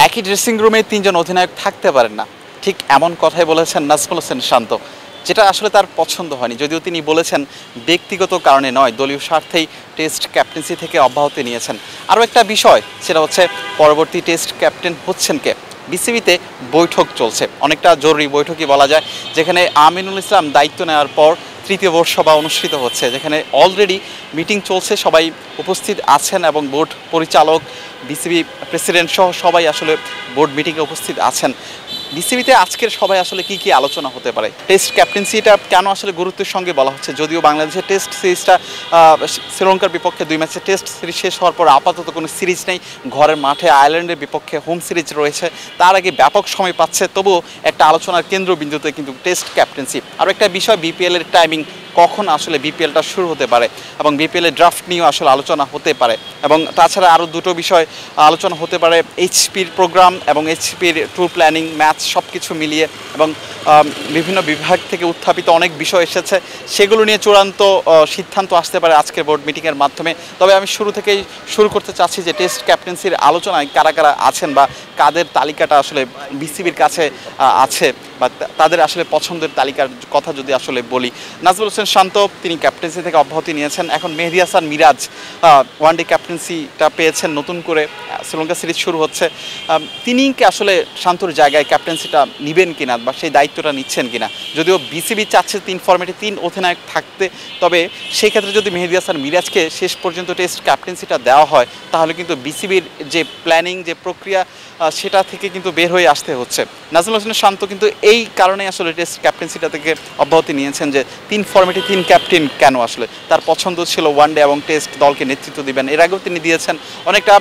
একই ড্রেসিং রুমে তিনজন অধিনায়ক থাকতে পারেন না, ঠিক এমন কথাই বলেছেন নাজমুল হোসেন শান্ত, যেটা আসলে তার পছন্দ হয়নি। যদিও তিনি বলেছেন ব্যক্তিগত কারণে নয়, দলীয় স্বার্থেই টেস্ট ক্যাপ্টেন্সি থেকে অব্যাহতি নিয়েছেন। আরও একটা বিষয়, সেটা হচ্ছে পরবর্তী টেস্ট ক্যাপ্টেন হচ্ছেন কে। বিসিবিতে বৈঠক চলছে, অনেকটা জরুরি বৈঠকই বলা যায়, যেখানে আমিনুল ইসলাম দায়িত্ব নেওয়ার পর তৃতীয় বোর্ড সভা অনুষ্ঠিত হচ্ছে, যেখানে অলরেডি মিটিং চলছে, সবাই উপস্থিত আছেন এবং বোর্ড পরিচালক, বিসিবি প্রেসিডেন্ট সহ সবাই আসলে বোর্ড মিটিংয়ে উপস্থিত আছেন। বিসিবিতে আজকের সবাই আসলে কি কি আলোচনা হতে পারে, টেস্ট ক্যাপ্টেন্সিটা কেন আসলে গুরুত্বের সঙ্গে বলা হচ্ছে। যদিও বাংলাদেশের টেস্ট সিরিজটা শ্রীলঙ্কার বিপক্ষে 2 ম্যাচের টেস্ট সিরিজ শেষ হওয়ার পর আপাতত কোনো সিরিজ নেই, ঘরের মাঠে আয়ারল্যান্ডের বিপক্ষে হোম সিরিজ রয়েছে, তার আগে ব্যাপক সময় পাচ্ছে, তবুও একটা আলোচনার কেন্দ্রবিন্দুতে কিন্তু টেস্ট ক্যাপ্টেন্সি। আরও একটা বিষয়, বিপিএলের টাইমিং, কখন আসলে বিপিএলটা শুরু হতে পারে এবং বিপিএলের ড্রাফট নিয়েও আসলে আলোচনা হতে পারে। এবং তাছাড়া আরও দুটো বিষয় আলোচনা হতে পারে, এইচপির প্রোগ্রাম এবং এইচপির ট্যুর প্ল্যানিং, ম্যাচ সব কিছু মিলিয়ে, এবং বিভিন্ন বিভাগ থেকে উত্থাপিত অনেক বিষয় এসেছে, সেগুলো নিয়ে চূড়ান্ত সিদ্ধান্ত আসতে পারে আজকের বোর্ড মিটিংয়ের মাধ্যমে। তবে আমি শুরু থেকেই শুরু করতে চাচ্ছি যে টেস্ট ক্যাপ্টেন্সির আলোচনায় কারা কারা আছেন বা কাদের তালিকাটা আসলে বিসিবির কাছে আছে, বা তাদের আসলে পছন্দের তালিকার কথা যদি আসলে বলি। নাজমুল হোসেন শান্ত তিনি ক্যাপ্টেন্সি থেকে অব্যাহতি নিয়েছেন। এখন মেহেদী হাসান মিরাজ ওয়ানডে ক্যাপ্টেন্সিটা পেয়েছেন নতুন করে, শ্রীলঙ্কা সিরিজ শুরু হচ্ছে। তিনি কি আসলে শান্তর জায়গায় ক্যাপ্টেন্সিটা নেবেন কিনা বা সেই দায়িত্বটা নিচ্ছেন কিনা। যদিও বিসিবি চাচ্ছে 3 ফরম্যাটে 3 অধিনায়ক থাকতে, তবে সেই ক্ষেত্রে যদি মেহেদী হাসান মিরাজকে শেষ পর্যন্ত টেস্ট ক্যাপ্টেন্সিটা দেওয়া হয়, তাহলে কিন্তু বিসিবির যে প্ল্যানিং, যে প্রক্রিয়া, সেটা থেকে কিন্তু বের হয়ে আসতে হচ্ছে। নাজমুল হোসেন শান্ত কিন্তু এই কারণে আসলে টেস্ট ক্যাপ্টেন্সিটা থেকে অব্যাহতি নিয়েছেন যে 3 ফরম্যাটে 3 ক্যাপ্টেন কেন, আসলে তার পছন্দ ছিল ওয়ানডে এবং টেস্ট দলকে নেতৃত্ব দিবেন। এর আগেও তিনি দিয়েছেন, অনেকটা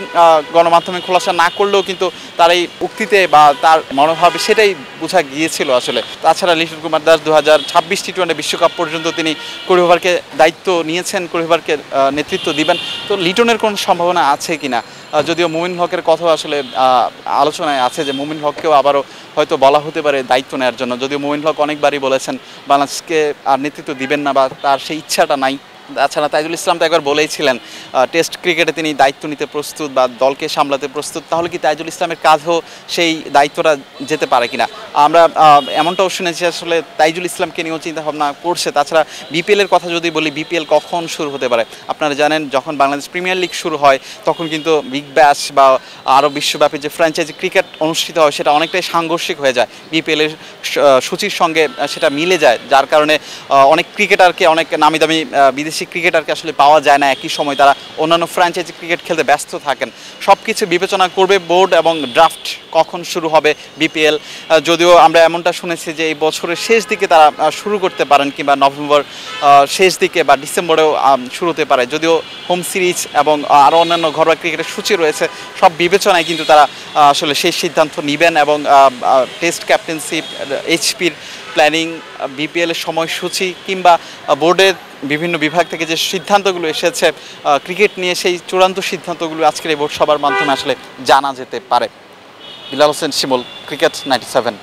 গণমাধ্যমে খোলাসা না করলেও কিন্তু তার এই উক্তিতে বা তার মনোভাবে সেটাই বোঝা গিয়েছিল আসলে। তাছাড়া লিটন কুমার দাস 2026 টি-20 বিশ্বকাপ পর্যন্ত তিনি কুড়িভারকে দায়িত্ব নিয়েছেন, কুড়িভারকে নেতৃত্ব দিবেন। তো লিটনের কোনো সম্ভাবনা আছে কিনা, যদিও মুমিন হকের কথা আসলে আলোচনায় আছে যে মুমিন হককেও আবারও হয়তো বলা হতে পারে দায়িত্ব নেওয়ার জন্য। যদিও মুমিন হক অনেকবারই বলেছেন বাংলাদেশকে আর নেতৃত্ব দিবেন না বা তার সেই ইচ্ছাটা নাই। তাছাড়া তাইজুল ইসলাম তো একবার বলেইছিলেন টেস্ট ক্রিকেটে তিনি দায়িত্ব নিতে প্রস্তুত বা দলকে সামলাতে প্রস্তুত। তাহলে কি তাইজুল ইসলামের কাজও সেই দায়িত্বটা যেতে পারে কিনা, আমরা এমনটাও শুনেছি আসলে তাইজুল ইসলামকে নিয়েও চিন্তাভাবনা করছে। তাছাড়া বিপিএলের কথা যদি বলি, বিপিএল কখন শুরু হতে পারে, আপনারা জানেন যখন বাংলাদেশ প্রিমিয়ার লিগ শুরু হয় তখন কিন্তু বিগ ব্যাশ বা আরও বিশ্বব্যাপী যে ফ্র্যাঞ্চাইজি ক্রিকেট অনুষ্ঠিত হয় সেটা অনেকটাই সাংঘর্ষিক হয়ে যায়, বিপিএলের সূচির সঙ্গে সেটা মিলে যায়, যার কারণে অনেক ক্রিকেটারকে, অনেক নামি দামি বিদেশি ক্রিকেটারকে আসলে পাওয়া যায় না একই সময়, তারা অন্যান্য ফ্র্যাঞ্চাইজি ক্রিকেট খেলতে ব্যস্ত থাকেন। সব কিছু বিবেচনা করবে বোর্ড এবং ড্রাফট কখন শুরু হবে বিপিএল। যদিও আমরা এমনটা শুনেছি যে এই বছরের শেষ দিকে তারা শুরু করতে পারেন, কিংবা নভেম্বর শেষ দিকে বা ডিসেম্বরেও শুরু হতে পারে। যদিও হোম সিরিজ এবং আরও অন্যান্য ঘরোয়া ক্রিকেটের সূচি রয়েছে, সব বিবেচনায় কিন্তু তারা আসলে সেই সিদ্ধান্ত নেবেন এবং টেস্ট ক্যাপ্টেন্সি, এইচপির প্ল্যানিং, বিপিএলের সময়সূচি কিংবা বোর্ডের বিভিন্ন বিভাগ থেকে যে সিদ্ধান্তগুলো এসেছে ক্রিকেট নিয়ে, সেই চূড়ান্ত সিদ্ধান্তগুলো আজকের এই বোর্ড সভার মাধ্যমে আসলে জানা যেতে পারে। বিলাল হোসেন শিমুল, ক্রিকেট 97।